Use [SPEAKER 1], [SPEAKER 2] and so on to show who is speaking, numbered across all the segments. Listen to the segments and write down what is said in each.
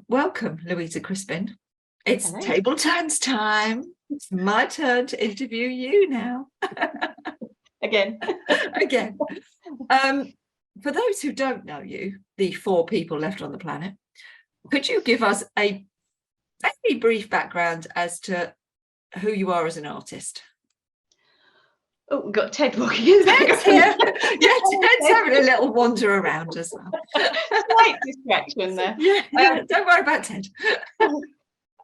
[SPEAKER 1] Welcome, Louisa Crispin. It's
[SPEAKER 2] Hello.
[SPEAKER 1] table turns time. It's my turn to interview you now.
[SPEAKER 2] Again.
[SPEAKER 1] Again. For those who don't know you, the 4 people left on the planet, could you give us a very brief background as to who you are as an artist?
[SPEAKER 2] Oh, we've got Ted walking in.
[SPEAKER 1] Ted's here. Yeah, Ted's having a little wander around as well.
[SPEAKER 2] Slight distraction there.
[SPEAKER 1] Yeah, don't worry about Ted.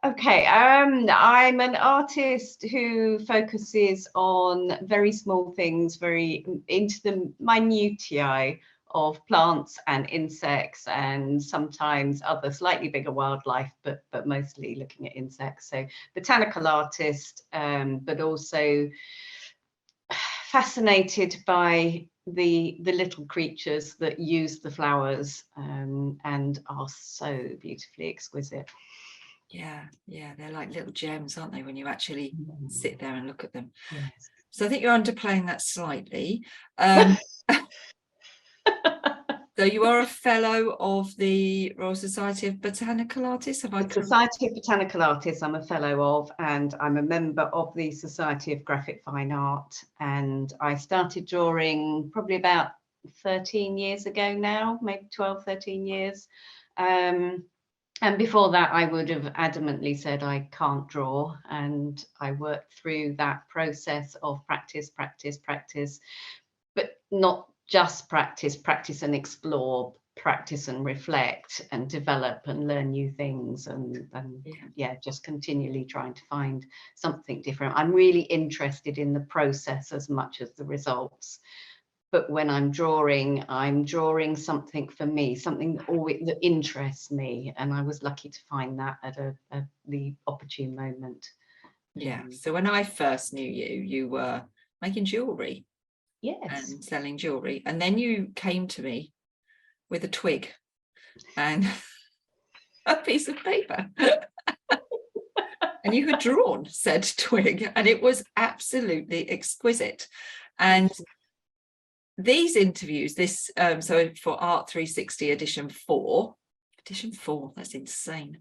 [SPEAKER 2] Okay, I'm an artist who focuses on very small things, very into the minutiae of plants and insects, and sometimes other slightly bigger wildlife, but mostly looking at insects. So botanical artist, but also fascinated by the little creatures that use the flowers and are so beautifully exquisite.
[SPEAKER 1] Yeah, they're like little gems, aren't they, when you actually sit there and look at them?
[SPEAKER 2] Yes.
[SPEAKER 1] So I think you're underplaying that slightly. So you are a fellow of the Royal Society of Botanical Artists, have I?
[SPEAKER 2] The Society of Botanical Artists I'm a fellow of, and I'm a member of the Society of Graphic Fine Art, and I started drawing probably about 13 years ago now, maybe 12, 13 years. And before that, I would have adamantly said I can't draw, and I worked through that process of practice, but not just practice and explore, practice and reflect and develop and learn new things, and yeah, just continually trying to find something different. I'm really interested in the process as much as the results. But when I'm drawing something for me, something that interests me, and I was lucky to find that at the opportune moment.
[SPEAKER 1] Yeah. So when I first knew you, you were making jewellery.
[SPEAKER 2] Yes.
[SPEAKER 1] And selling jewellery, and then you came to me with a twig and a piece of paper. And you had drawn said twig, and it was absolutely exquisite. And these interviews, this so for ART360 edition 4, that's insane.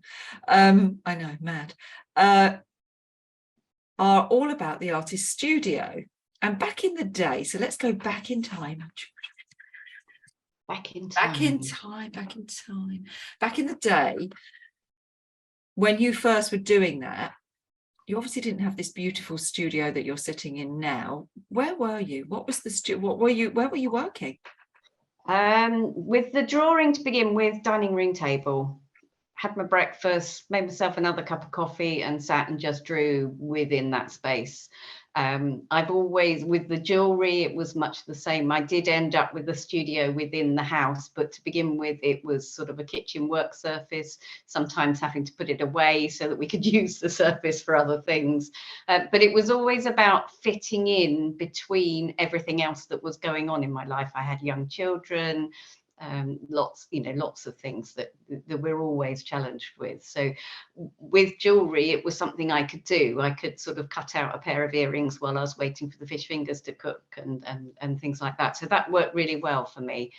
[SPEAKER 1] I know, mad. Are all about the artist's studio. And back in the day, so let's go back in time. Back in the day, when you first were doing that, you obviously didn't have this beautiful studio that you're sitting in now. Where were you? What was the where were you working?
[SPEAKER 2] With the drawing to begin with, dining room table. Had my breakfast, made myself another cup of coffee, and sat and just drew within that space. I've always, with the jewelry, it was much the same. I did end up with a studio within the house, but to begin with, it was sort of a kitchen work surface, sometimes having to put it away so that we could use the surface for other things. But it was always about fitting in between everything else that was going on in my life. I had young children, lots of things that we're always challenged with. So with jewelry, it was something I could do. I could sort of cut out a pair of earrings while I was waiting for the fish fingers to cook and things like that. So that worked really well for me.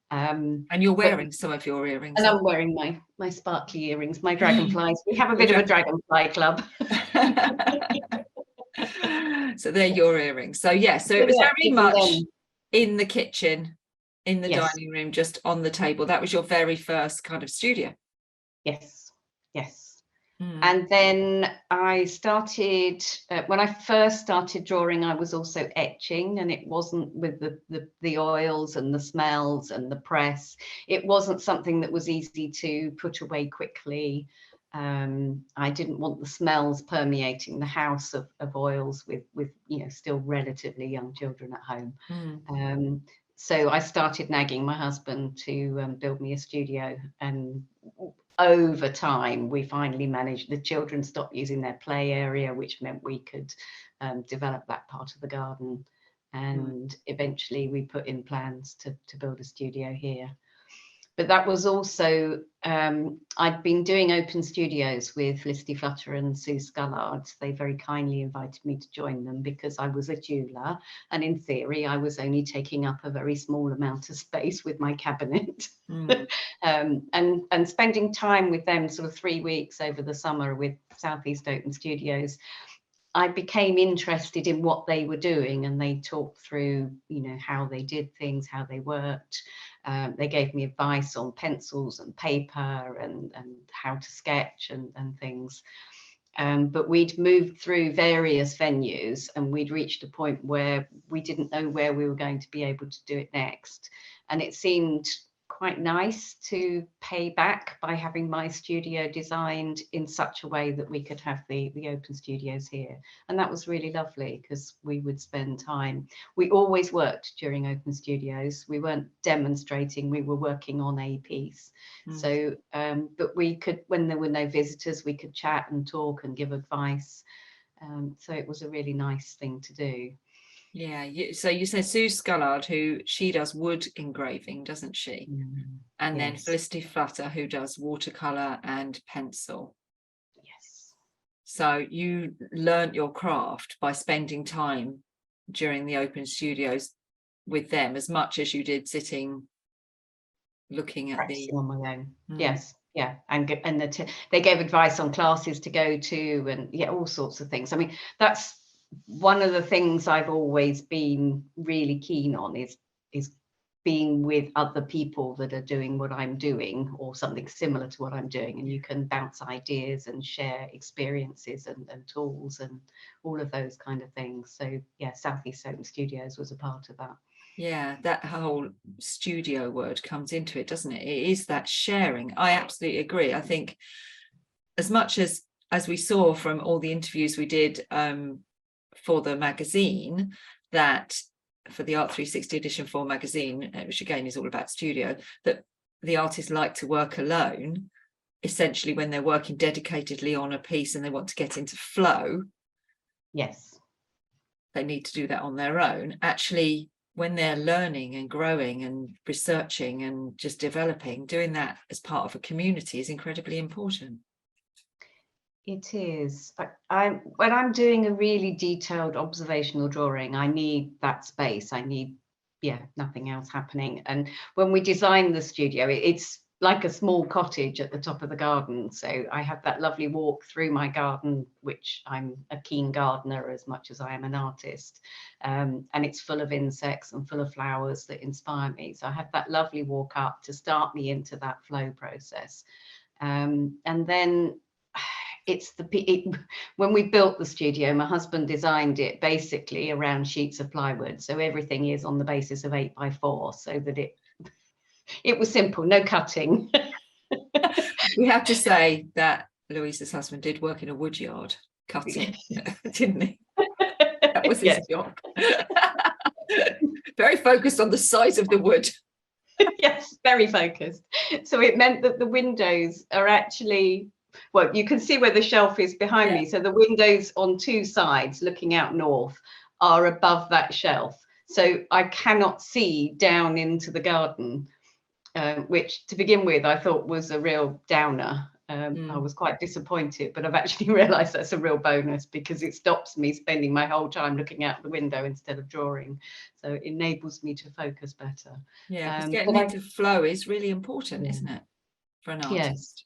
[SPEAKER 1] And you're wearing some of your earrings.
[SPEAKER 2] And I'm wearing my sparkly earrings, my dragonflies. We have a bit of a dragonfly club.
[SPEAKER 1] So they're your earrings. So yeah, so it was very much in the kitchen, in the dining room, just on the table. That was your very first kind of studio.
[SPEAKER 2] Yes. And then I started, when I first started drawing, I was also etching, and it wasn't with the oils and the smells and the press. It wasn't something that was easy to put away quickly. I didn't want the smells permeating the house of oils with still relatively young children at home. So I started nagging my husband to build me a studio, and over time we finally managed. The children stopped using their play area, which meant we could develop that part of the garden, and eventually we put in plans to build a studio here. But that was also, I'd been doing open studios with Felicity Flutter and Sue Scullard. They very kindly invited me to join them because I was a jeweler, and in theory I was only taking up a very small amount of space with my cabinet. And spending time with them, sort of 3 weeks over the summer with Southeast Open Studios, I became interested in what they were doing, and they talked through, you know, how they did things, how they worked. They gave me advice on pencils and paper and how to sketch and things. But we'd moved through various venues, and we'd reached a point where we didn't know where we were going to be able to do it next. And it seemed quite nice to pay back by having my studio designed in such a way that we could have the open studios here. And that was really lovely because we would spend time. We always worked during open studios. We weren't demonstrating, we were working on a piece. So, but we could, when there were no visitors, we could chat and talk and give advice. So it was a really nice thing to do.
[SPEAKER 1] Yeah, so you said Sue Scullard, who she does wood engraving, doesn't she? And then Felicity Flutter, who does watercolor and pencil.
[SPEAKER 2] Yes.
[SPEAKER 1] So you learnt your craft by spending time during the open studios with them as much as you did sitting looking at
[SPEAKER 2] practicing on my own. Yes. Yeah, and they gave advice on classes to go to, and yeah, all sorts of things. I mean, that's one of the things I've always been really keen on is being with other people that are doing what I'm doing or something similar to what I'm doing, and you can bounce ideas and share experiences and tools and all of those kind of things. So yeah, Southeast Open Studios was a part of that.
[SPEAKER 1] Yeah, that whole studio word comes into it, doesn't it? It is that sharing. I absolutely agree. I think as much as we saw from all the interviews we did for the magazine, that for the Art360 edition 4 magazine, which again is all about studio, that the artists like to work alone, essentially when they're working dedicatedly on a piece and they want to get into flow.
[SPEAKER 2] Yes.
[SPEAKER 1] They need to do that on their own. Actually, when they're learning and growing and researching and just developing, doing that as part of a community is incredibly important.
[SPEAKER 2] It is. When I'm doing a really detailed observational drawing, I need that space. I need, yeah, nothing else happening. And when we designed the studio, it's like a small cottage at the top of the garden. So I have that lovely walk through my garden, which I'm a keen gardener as much as I am an artist. And it's full of insects and full of flowers that inspire me. So I have that lovely walk up to start me into that flow process. And then when we built the studio, my husband designed it basically around sheets of plywood. So everything is on the basis of 8x4, so that it was simple, no cutting.
[SPEAKER 1] We have to say that Louisa's husband did work in a wood yard cutting, didn't he? That was his job. Very focused on the size of the wood.
[SPEAKER 2] Yes, very focused. So it meant that the windows are actually, well, you can see where the shelf is behind me. So the windows on two sides looking out north are above that shelf. So I cannot see down into the garden, which to begin with, I thought was a real downer. I was quite disappointed, but I've actually realized that's a real bonus because it stops me spending my whole time looking out the window instead of drawing. So it enables me to focus better.
[SPEAKER 1] Yeah, because getting into flow is really important, isn't it, for an artist?
[SPEAKER 2] Yes.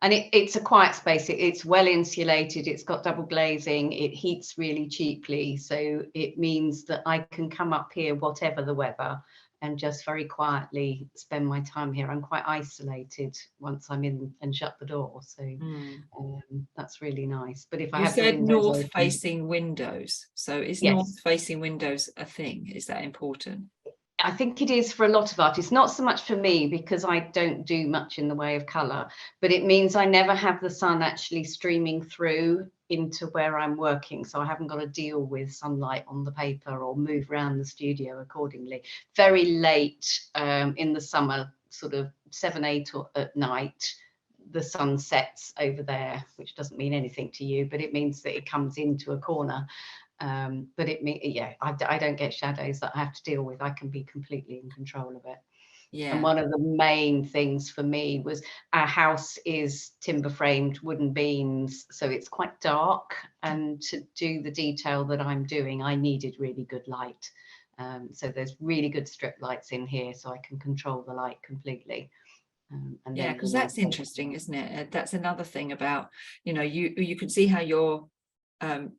[SPEAKER 2] And it's a quiet space. It's well insulated. It's got double glazing. It heats really cheaply. So it means that I can come up here, whatever the weather, and just very quietly spend my time here. I'm quite isolated once I'm in and shut the door. So that's really nice. But if I have
[SPEAKER 1] said north-facing windows. So is north-facing windows a thing? Is that important?
[SPEAKER 2] I think it is for a lot of artists, not so much for me because I don't do much in the way of colour, but it means I never have the sun actually streaming through into where I'm working. So I haven't got to deal with sunlight on the paper or move around the studio accordingly. Very late in the summer, sort of 7, 8 at night, the sun sets over there, which doesn't mean anything to you, but it means that it comes into a corner. But I don't get shadows that I have to deal with. I can be completely in control of it.
[SPEAKER 1] Yeah.
[SPEAKER 2] And one of the main things for me was our house is timber framed wooden beams, so it's quite dark, and to do the detail that I'm doing, I needed really good light. So there's really good strip lights in here, so I can control the light completely. And
[SPEAKER 1] Yeah,
[SPEAKER 2] then
[SPEAKER 1] because that's interesting, isn't it? That's another thing about, you know, you can see how your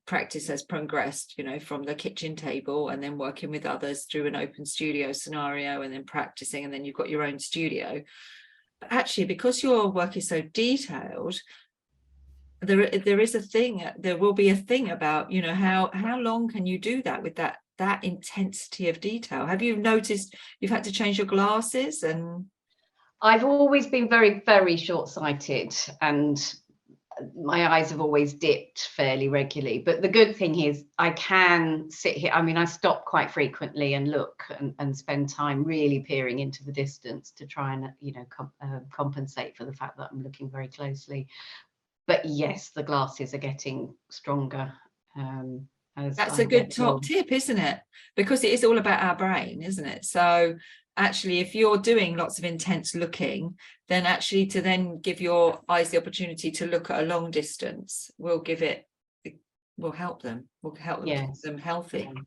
[SPEAKER 1] practice has progressed, you know, from the kitchen table and then working with others through an open studio scenario and then practicing, and then you've got your own studio. But actually, because your work is so detailed, there is a thing, there will be a thing about, you know, how long can you do that with that intensity of detail? Have you noticed you've had to change your glasses? And
[SPEAKER 2] I've always been very, very short-sighted, and my eyes have always dipped fairly regularly. But the good thing is I can sit here. I mean, I stop quite frequently and look and spend time really peering into the distance to try and, you know, compensate for the fact that I'm looking very closely. But yes, the glasses are getting stronger.
[SPEAKER 1] that's a good top tip, isn't it? Because it is all about our brain, isn't it? So actually, if you're doing lots of intense looking, then actually to then give your eyes the opportunity to look at a long distance will help them
[SPEAKER 2] Yes.
[SPEAKER 1] keep them healthy.
[SPEAKER 2] Yeah.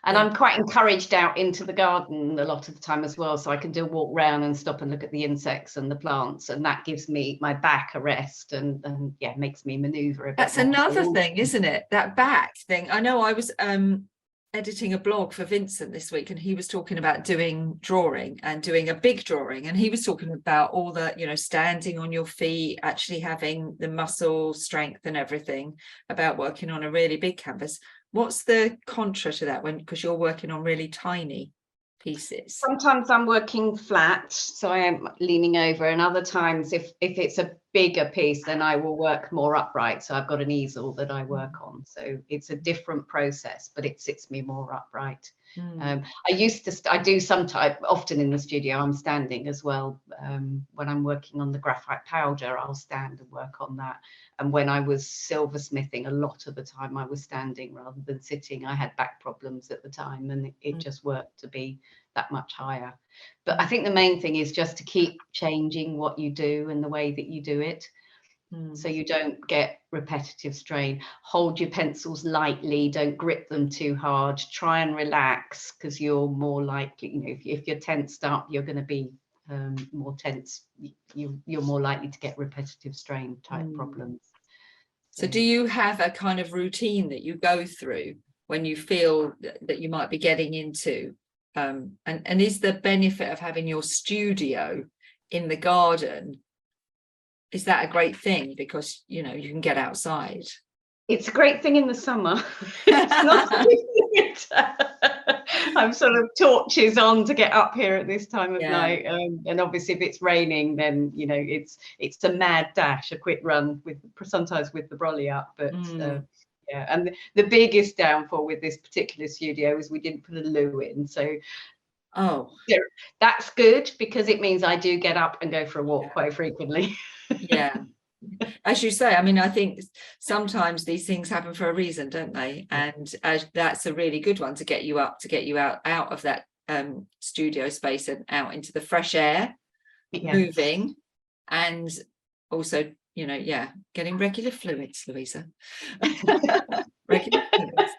[SPEAKER 2] And I'm quite encouraged out into the garden a lot of the time as well, so I can do a walk round and stop and look at the insects and the plants, and that gives me my back a rest, and yeah, makes me maneuver a bit.
[SPEAKER 1] That's another thing, isn't it? That back thing. I know I was editing a blog for Vincent this week, and he was talking about doing drawing and doing a big drawing, and he was talking about all the, you know, standing on your feet, actually having the muscle strength and everything, about working on a really big canvas. What's the contra to that, because you're working on really tiny pieces?
[SPEAKER 2] Sometimes I'm working flat, so I am leaning over, and other times if it's a bigger piece, then I will work more upright. So I've got an easel that I work on, so it's a different process, but it sits me more upright. I do sometimes, often in the studio I'm standing as well. When I'm working on the graphite powder, I'll stand and work on that. And when I was silversmithing, a lot of the time I was standing rather than sitting. I had back problems at the time, and it just worked to be that much higher. But I think the main thing is just to keep changing what you do and the way that you do it, so you don't get repetitive strain. Hold your pencils lightly, don't grip them too hard, try and relax, because you're more likely, you know, if you're tensed up, you're going to be more tense. You're more likely to get repetitive strain type problems.
[SPEAKER 1] So do you have a kind of routine that you go through when you feel that you might be getting into, and is the benefit of having your studio in the garden, is that a great thing, because, you know, you can get outside?
[SPEAKER 2] It's a great thing in the summer. It's not in the winter. I'm sort of torches on to get up here at this time of night, and obviously if it's raining, then, you know, it's a mad dash, a quick run, with sometimes with the brolly up. But yeah, and the biggest downfall with this particular studio is we didn't put a loo in, so that's good, because it means I do get up and go for a walk quite frequently.
[SPEAKER 1] Yeah, as you say, I mean, I think sometimes these things happen for a reason, don't they? And that's a really good one to get you up, to get you out of that studio space and out into the fresh air, moving, and also, you know, getting regular fluids, Louisa. Regular fluids.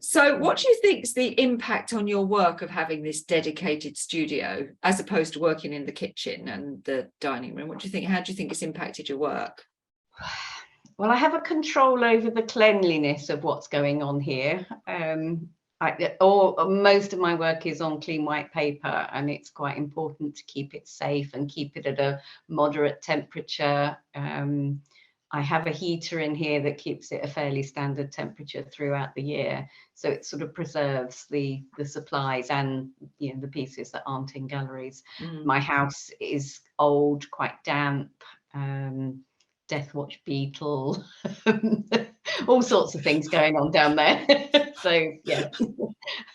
[SPEAKER 1] So what do you think is the impact on your work of having this dedicated studio as opposed to working in the kitchen and the dining room? What do you think? How do you think it's impacted your work?
[SPEAKER 2] Well, I have a control over the cleanliness of what's going on here. Most of my work is on clean white paper, and it's quite important to keep it safe and keep it at a moderate temperature. I have a heater in here that keeps it a fairly standard temperature throughout the year, so it sort of preserves the supplies and, you know, the pieces that aren't in galleries. My house is old, quite damp, death watch beetle, all sorts of things going on down there. So yeah,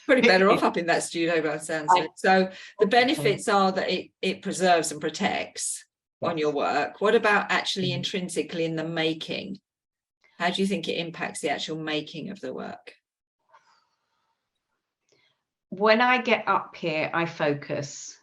[SPEAKER 1] pretty better off up in that studio by the sounds of it. So the benefits are that it preserves and protects on your work. What about actually intrinsically in the making? How do you think it impacts the actual making of the work?
[SPEAKER 2] When I get up here, I focus.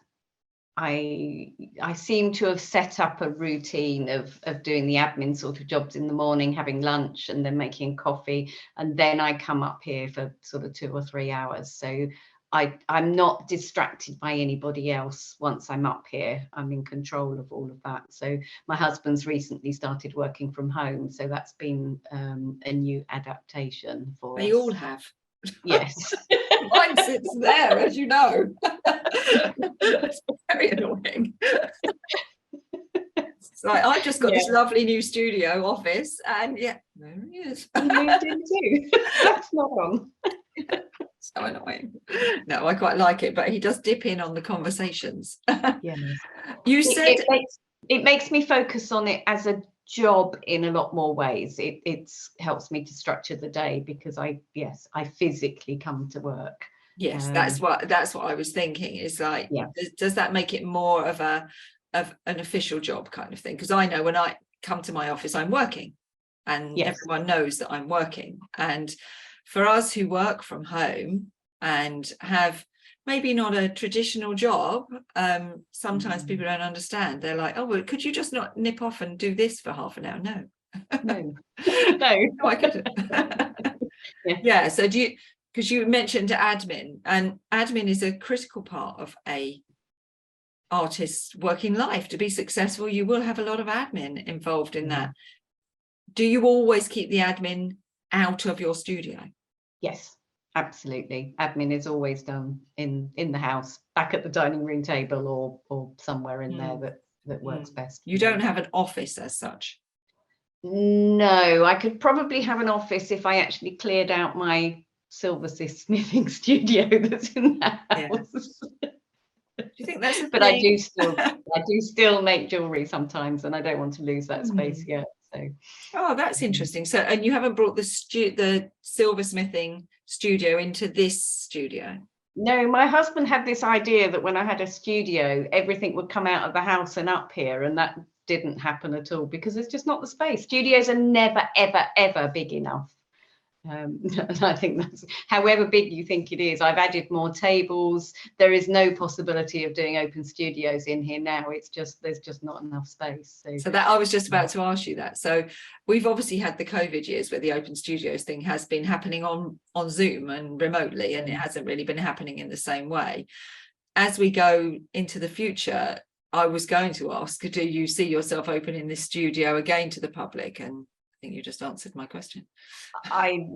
[SPEAKER 2] I seem to have set up a routine of doing the admin sort of jobs in the morning, having lunch, and then making coffee, and then I come up here for sort of 2 or 3 hours. So I'm not distracted by anybody else once I'm up here. I'm in control of all of that. So my husband's recently started working from home, so that's been a new adaptation for us.
[SPEAKER 1] They all have.
[SPEAKER 2] Yes.
[SPEAKER 1] Mine sits there, as you know. It's very annoying. So I've just got this lovely new studio office, and yeah, there he is.
[SPEAKER 2] You moved in too. That's not wrong.
[SPEAKER 1] So annoying. No, I quite like it, but he does dip in on the conversations.
[SPEAKER 2] Yes.
[SPEAKER 1] You said
[SPEAKER 2] it makes me focus on it as a job in a lot more ways. It helps me to structure the day, because I physically come to work.
[SPEAKER 1] Yes, that's what I was thinking, is like, does that make it more of an official job kind of thing? Because I know when I come to my office, I'm working, and everyone knows that I'm working. And for us who work from home and have maybe not a traditional job, sometimes people don't understand. They're like, oh, well, could you just not nip off and do this for half an hour? No.
[SPEAKER 2] No.
[SPEAKER 1] No, I couldn't. Yeah, so do you, because you mentioned admin, and admin is a critical part of a artist's working life. To be successful, you will have a lot of admin involved in that. Do you always keep the admin out of your studio?
[SPEAKER 2] Yes, absolutely. Admin is always done in the house, back at the dining room table, or somewhere in there that works best.
[SPEAKER 1] You don't have an office as such?
[SPEAKER 2] No, I could probably have an office if I actually cleared out my silversmithing studio that's in the house.
[SPEAKER 1] Do you think that's a
[SPEAKER 2] but
[SPEAKER 1] thing?
[SPEAKER 2] I do still make jewelry sometimes, and I don't want to lose that space yet. So
[SPEAKER 1] that's interesting. So, and you haven't brought the silversmithing studio into this studio?
[SPEAKER 2] No, my husband had this idea that when I had a studio, everything would come out of the house and up here, and that didn't happen at all, because there's just not the space. Studios are never, ever, ever big enough. And I think that's, however big you think it is, I've added more tables. There is no possibility of doing open studios in here now. It's just, there's just not enough space. So
[SPEAKER 1] that, I was just about to ask you that. So we've obviously had the COVID years where the open studios thing has been happening on Zoom and remotely, and it hasn't really been happening in the same way. As we go into the future, I was going to ask, do you see yourself opening this studio again to the public? And I think you just answered my question.
[SPEAKER 2] I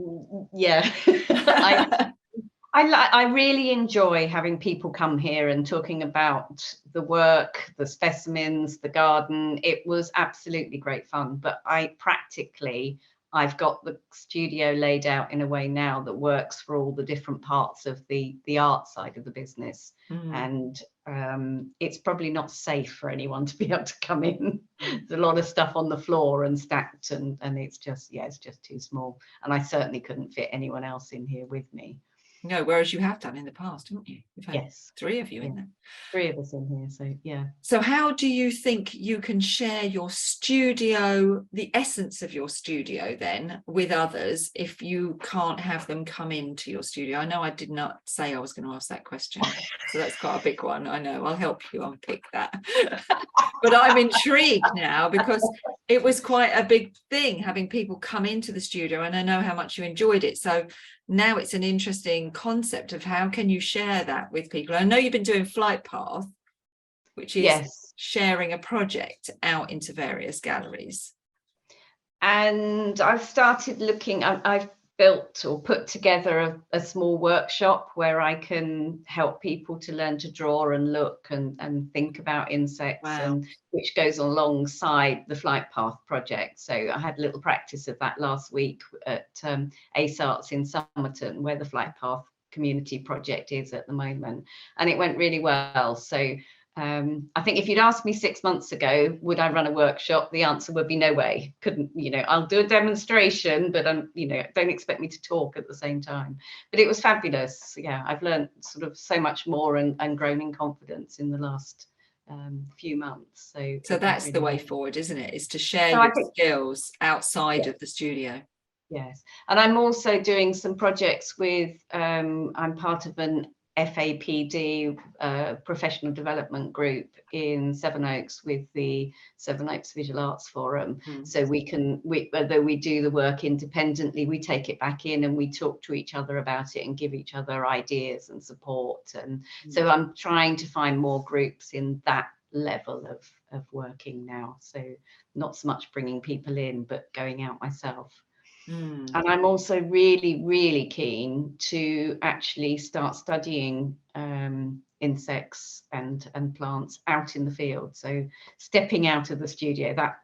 [SPEAKER 2] really enjoy having people come here and talking about the work, the specimens, the garden. It was absolutely great fun. But I've got the studio laid out in a way now that works for all the different parts of the art side of the business. And it's probably not safe for anyone to be able to come in. There's a lot of stuff on the floor and stacked, and it's just too small. And I certainly couldn't fit anyone else in here with me.
[SPEAKER 1] No, whereas you have done in the past, haven't you? You've had
[SPEAKER 2] yes.
[SPEAKER 1] 3 of you in there.
[SPEAKER 2] 3 of us in here, so yeah.
[SPEAKER 1] So how do you think you can share your studio, the essence of your studio then, with others if you can't have them come into your studio? I know I did not say I was going to ask that question, so that's quite a big one. I know, I'll help you unpick that. But I'm intrigued now, because it was quite a big thing having people come into the studio, and I know how much you enjoyed it. So now it's an interesting concept of how can you share that with people. I know you've been doing Flight Path, which is sharing a project out into various galleries.
[SPEAKER 2] And I've started looking, I've built or put together a small workshop where I can help people to learn to draw and look and think about insects, and which goes alongside the Flight Path project. So I had a little practice of that last week at Ace Arts in Somerton, where the Flight Path community project is at the moment, and it went really well. So I think if you'd asked me 6 months ago, would I run a workshop? The answer would be no way. Couldn't, I'll do a demonstration, but don't expect me to talk at the same time. But it was fabulous. Yeah, I've learned sort of so much more and grown in confidence in the last few months. So
[SPEAKER 1] that's really the way forward, isn't it? Is to share your skills outside of the studio.
[SPEAKER 2] Yes, and I'm also doing some projects with, I'm part of an FAPD, professional development group in Sevenoaks with the Sevenoaks Visual Arts Forum. So although we do the work independently, we take it back in and we talk to each other about it and give each other ideas and support. And so I'm trying to find more groups in that level of working now. So not so much bringing people in, but going out myself. And I'm also really, really keen to actually start studying insects and plants out in the field. So stepping out of the studio, that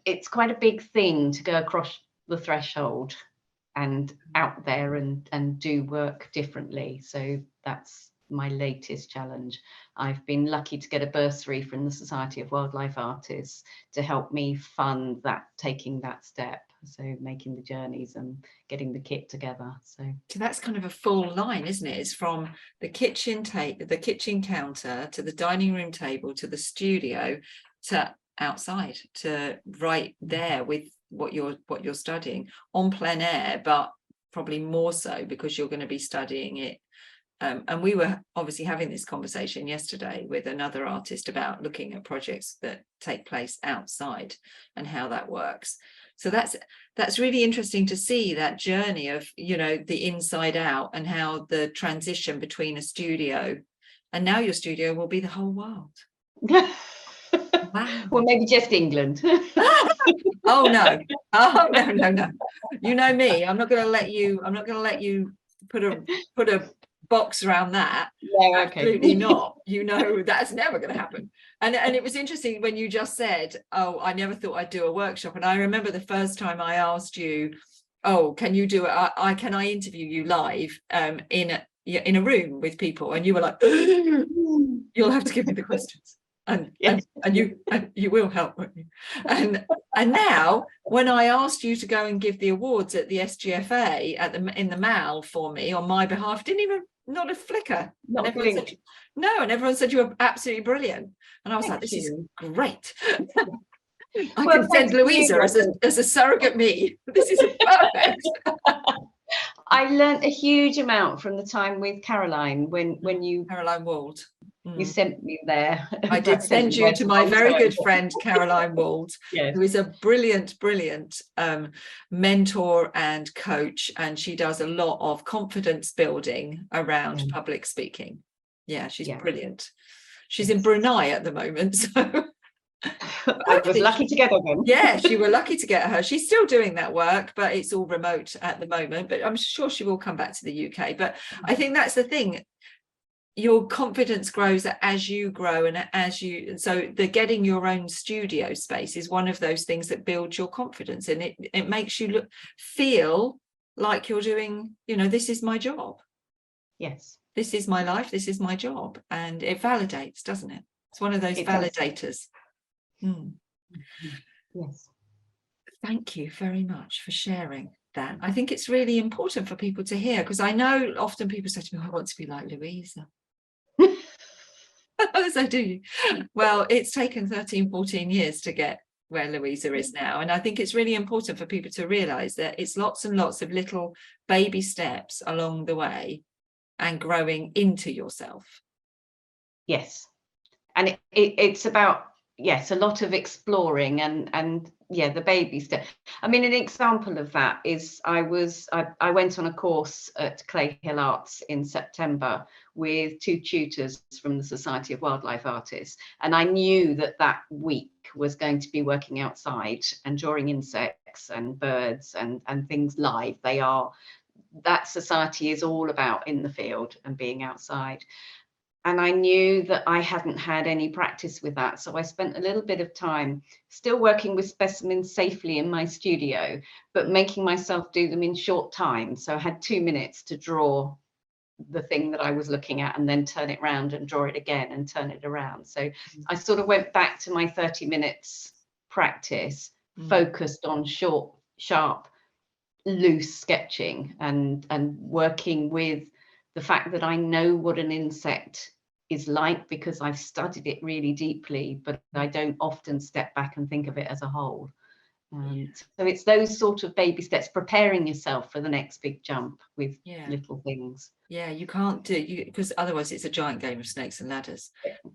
[SPEAKER 2] it's quite a big thing to go across the threshold and out there and do work differently. So that's my latest challenge. I've been lucky to get a bursary from the Society of Wildlife Artists to help me fund that, taking that step. So making the journeys and getting the kit together. So
[SPEAKER 1] that's kind of a full line, isn't it? It's from the kitchen counter to the dining room table to the studio to outside, to right there with what you're studying on plein air, but probably more so because you're going to be studying it. And we were obviously having this conversation yesterday with another artist about looking at projects that take place outside and how that works. So that's really interesting to see that journey of, you know, the inside out and how the transition between a studio and now your studio will be the whole world. Wow.
[SPEAKER 2] Well, maybe just England.
[SPEAKER 1] Oh no. You know me. I'm not going to let you put a box around that.
[SPEAKER 2] No, okay.
[SPEAKER 1] Absolutely not. You know, that's never going to happen. And it was interesting when you just said, oh, I never thought I'd do a workshop. And I remember the first time I asked you, oh, can you do it? Can I interview you live in a room with people? And you were like, you'll have to give me the questions. And you will help, won't you? And now when I asked you to go and give the awards at the SGFA in the Mall for me on my behalf, not a flicker. And everyone said you were absolutely brilliant. And I was like, this is great. I can send Louisa as a surrogate me. This is perfect.
[SPEAKER 2] I learned a huge amount from the time with Caroline when you
[SPEAKER 1] Caroline Wald.
[SPEAKER 2] You sent me there.
[SPEAKER 1] I did send you to my very good friend Caroline Wald, yes, who is a brilliant mentor and coach, and she does a lot of confidence building around public speaking. Yeah, she's brilliant. She's in Brunei at the moment, so
[SPEAKER 2] I was lucky to get her then.
[SPEAKER 1] Yes, you were lucky to get her. She's still doing that work, but it's all remote at the moment, but I'm sure she will come back to the UK. But I think that's the thing. Your confidence grows as you grow, and so the getting your own studio space is one of those things that builds your confidence, and it makes you feel like you're doing, you know, this is my job.
[SPEAKER 2] Yes.
[SPEAKER 1] This is my life, this is my job. And it validates, doesn't it? It's one of those validators.
[SPEAKER 2] Yes.
[SPEAKER 1] Thank you very much for sharing that. I think it's really important for people to hear, because I know often people say to me, I want to be like Louisa. So do you? Well, it's taken 13, 14 years to get where Louisa is now. And I think it's really important for people to realize that it's lots and lots of little baby steps along the way and growing into yourself.
[SPEAKER 2] Yes. And it's about, yes, a lot of exploring and the baby step. I mean, an example of that is I went on a course at Clay Hill Arts in September with 2 tutors from the Society of Wildlife Artists, and I knew that week was going to be working outside and drawing insects and birds and things live. That society is all about in the field and being outside. And I knew that I hadn't had any practice with that. So I spent a little bit of time still working with specimens safely in my studio, but making myself do them in short time. So I had 2 minutes to draw the thing that I was looking at and then turn it around and draw it again and turn it around. So I sort of went back to my 30 minutes practice, focused on short, sharp, loose sketching and working with the fact that I know what an insect is like because I've studied it really deeply, but I don't often step back and think of it as a whole. So it's those sort of baby steps, preparing yourself for the next big jump with little things.
[SPEAKER 1] Yeah, you can't do because otherwise it's a giant game of snakes and ladders,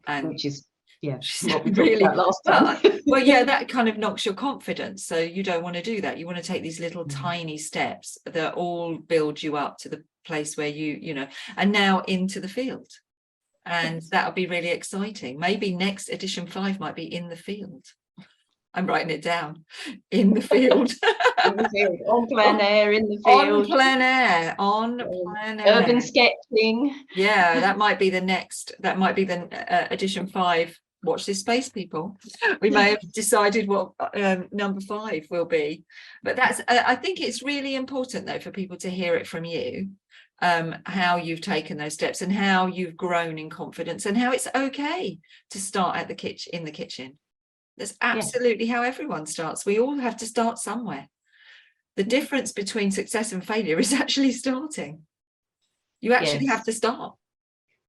[SPEAKER 1] and
[SPEAKER 2] which is what we talked
[SPEAKER 1] really
[SPEAKER 2] about last time.
[SPEAKER 1] well, yeah, that kind of knocks your confidence. So you don't want to do that. You want to take these little tiny steps that all build you up to the place where you know, and now into the field. And that'll be really exciting. Maybe next edition 5 might be in the field. I'm writing it down. In the field.
[SPEAKER 2] In the field, on plein air, in the field.
[SPEAKER 1] On plein air, on plein air.
[SPEAKER 2] Urban sketching.
[SPEAKER 1] Yeah, that might be the next, that might be the edition 5. Watch this space, people. We may have decided what number 5 will be. But that's, I think it's really important though for people to hear it from you, how you've taken those steps and how you've grown in confidence and how it's okay to start at the kitchen, in the kitchen. That's absolutely how everyone starts. We all have to start somewhere. The difference between success and failure is actually starting. You actually have to start.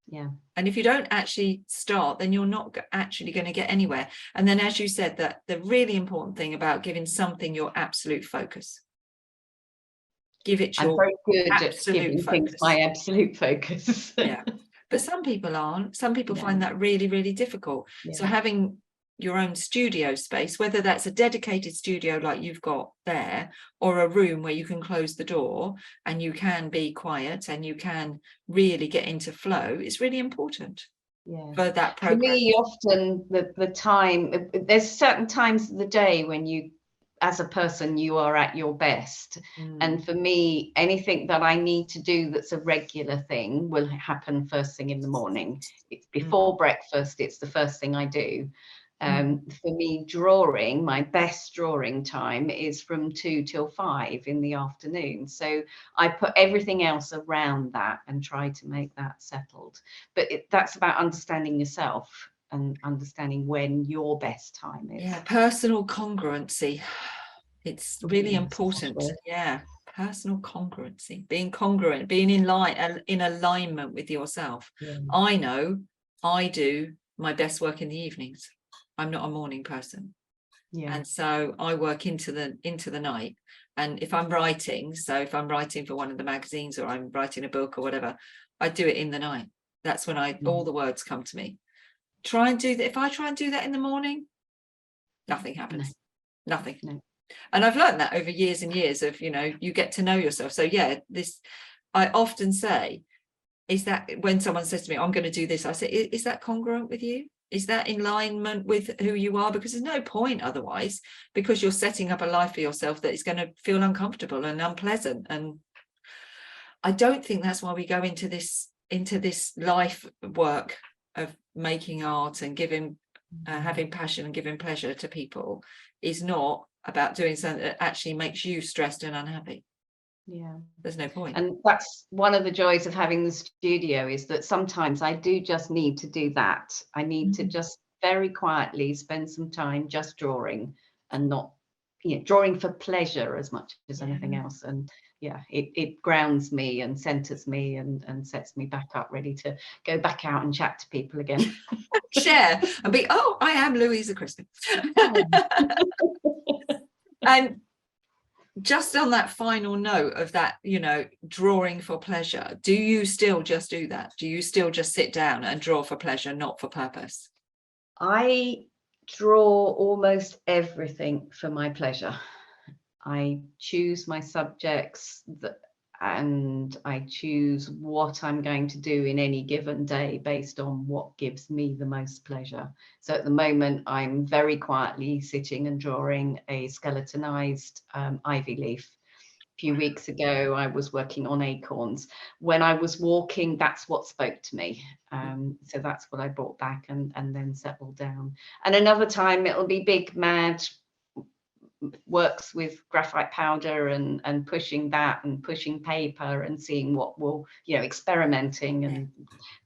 [SPEAKER 2] Yeah.
[SPEAKER 1] And if you don't actually start, then you're not actually going to get anywhere. And then, as you said, that the really important thing about giving something your absolute focus. Give it your
[SPEAKER 2] I'm very good
[SPEAKER 1] absolute
[SPEAKER 2] at giving
[SPEAKER 1] focus.
[SPEAKER 2] things my absolute focus.
[SPEAKER 1] Yeah. But some people aren't. Some people find that really, really difficult. So having your own studio space, whether that's a dedicated studio like you've got there, or a room where you can close the door and you can be quiet and you can really get into flow, is really important for that progress.
[SPEAKER 2] For me, often the time, there's certain times of the day when you, as a person, you are at your best. And for me, anything that I need to do that's a regular thing will happen first thing in the morning. It's before breakfast, it's the first thing I do. For me, drawing, my best drawing time is from 2 till 5 in the afternoon. So I put everything else around that and try to make that settled. But that's about understanding yourself and understanding when your best time is.
[SPEAKER 1] Yeah, personal congruency. It's really important. Yeah, personal congruency, being congruent, being in alignment with yourself. I know I do my best work in the evenings. I'm not a morning person. And so I work into the night. And if I'm writing, so if I'm writing for one of the magazines or I'm writing a book or whatever, I do it in the night. That's when all the words come to me. Try and do that. If I try and do that in the morning, nothing happens. Nothing. And I've learned that over years and years of, you know, you get to know yourself. So yeah, this, I often say, is that when someone says to me, I'm going to do this, I say, is that congruent with you? Is that in alignment with who you are? Because there's no point otherwise, because you're setting up a life for yourself that is going to feel uncomfortable and unpleasant. And I don't think that's why we go into this life work of making art and giving, having passion and giving pleasure to people, is not about doing something that actually makes you stressed and unhappy. There's no point.
[SPEAKER 2] And that's one of the joys of having the studio, is that sometimes I do just need to do that. I need to just very quietly spend some time just drawing, and not, you know, drawing for pleasure as much as anything else. And it grounds me and centers me and sets me back up, ready to go back out and chat to people again.
[SPEAKER 1] Share and be, oh, I am Louisa Crispin. And just on that final note of that, you know, drawing for pleasure, do you still just do that? Do you still just sit down and draw for pleasure, not for purpose?
[SPEAKER 2] I draw almost everything for my pleasure. I choose my subjects and I choose what I'm going to do in any given day based on what gives me the most pleasure. So at the moment, I'm very quietly sitting and drawing a skeletonized ivy leaf. A few weeks ago, I was working on acorns. When I was walking, that's what spoke to me. So that's what I brought back and then settled down. And another time, it'll be big, mad works with graphite powder and pushing that and pushing paper and seeing what will, you know, experimenting. And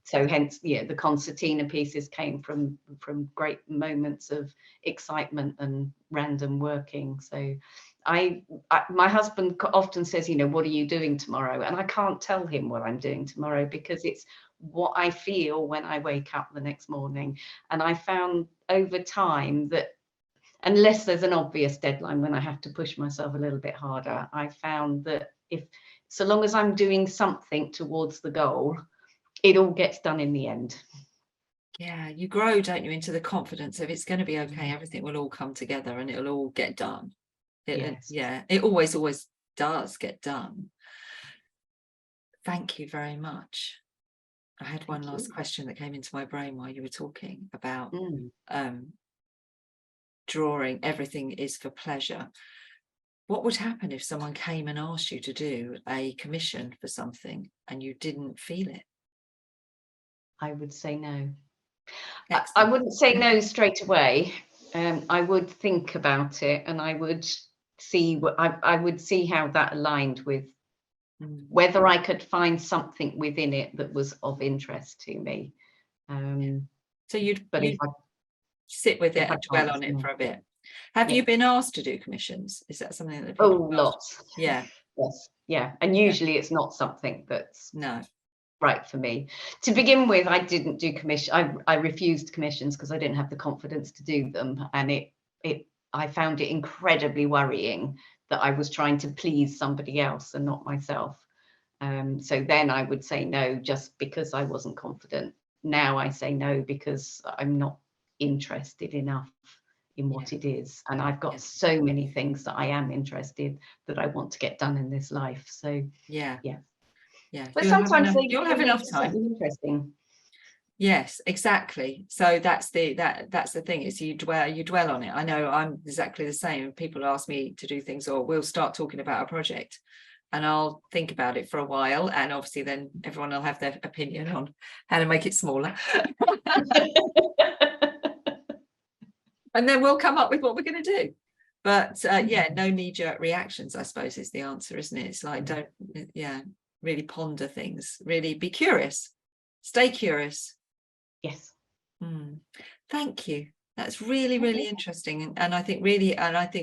[SPEAKER 2] so hence, yeah, the concertina pieces came from great moments of excitement and random working. So my husband often says, you know, what are you doing tomorrow? And I can't tell him what I'm doing tomorrow, because it's what I feel when I wake up the next morning. And I found over time that unless there's an obvious deadline when I have to push myself a little bit harder. I found that so long as I'm doing something towards the goal, it all gets done in the end.
[SPEAKER 1] Yeah, you grow, don't you, into the confidence of it's going to be okay, everything will all come together and it'll all get done. Yeah, it always does get done. Thank you very much. I had one last question that came into my brain while you were talking about drawing. Everything is for pleasure. What would happen if someone came and asked you to do a commission for something and you didn't feel it?
[SPEAKER 2] I would say no.
[SPEAKER 1] Excellent.
[SPEAKER 2] I wouldn't say no straight away. I would think about it, and I would see I would see how that aligned with whether I could find something within it that was of interest to me.
[SPEAKER 1] So you'd sit with it and dwell on it for a bit. Have you been asked to do commissions? Is that something that people
[SPEAKER 2] lots?
[SPEAKER 1] Yeah.
[SPEAKER 2] Yes. Yeah. And usually it's not something that's
[SPEAKER 1] no
[SPEAKER 2] right for me. To begin with, I didn't do commission. I refused commissions because I didn't have the confidence to do them, and I found it incredibly worrying that I was trying to please somebody else and not myself. So then I would say no just because I wasn't confident. Now I say no because I'm not interested enough in what it is, and I've got so many things that I am interested that I want to get done in this life. So yeah. But sometimes
[SPEAKER 1] you'll have enough time.
[SPEAKER 2] Interesting.
[SPEAKER 1] Yes, exactly. So that's the thing, is you dwell on it. I know I'm exactly the same. People ask me to do things, or we'll start talking about a project and I'll think about it for a while, and obviously then everyone will have their opinion on how to make it smaller. And then we'll come up with what we're going to do. But no knee-jerk reactions, I suppose, is the answer, isn't it? It's like, don't really ponder things, really be curious, stay curious.
[SPEAKER 2] Yes.
[SPEAKER 1] Thank you. That's really, really interesting, and I think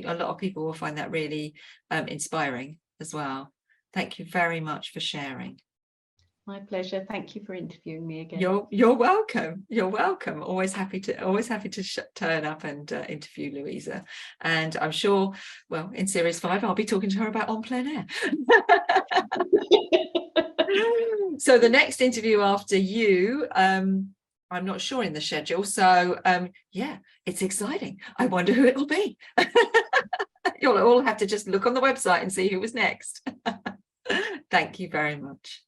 [SPEAKER 1] a lot of people will find that really inspiring as well. Thank you very much for sharing.
[SPEAKER 2] My pleasure. Thank you for interviewing me again.
[SPEAKER 1] You're welcome. You're welcome. Always happy to turn up and interview Louisa. And I'm sure, well, in series 5, I'll be talking to her about En Plein Air. So the next interview after you, I'm not sure in the schedule. So it's exciting. I wonder who it will be. You'll all have to just look on the website and see who was next. Thank you very much.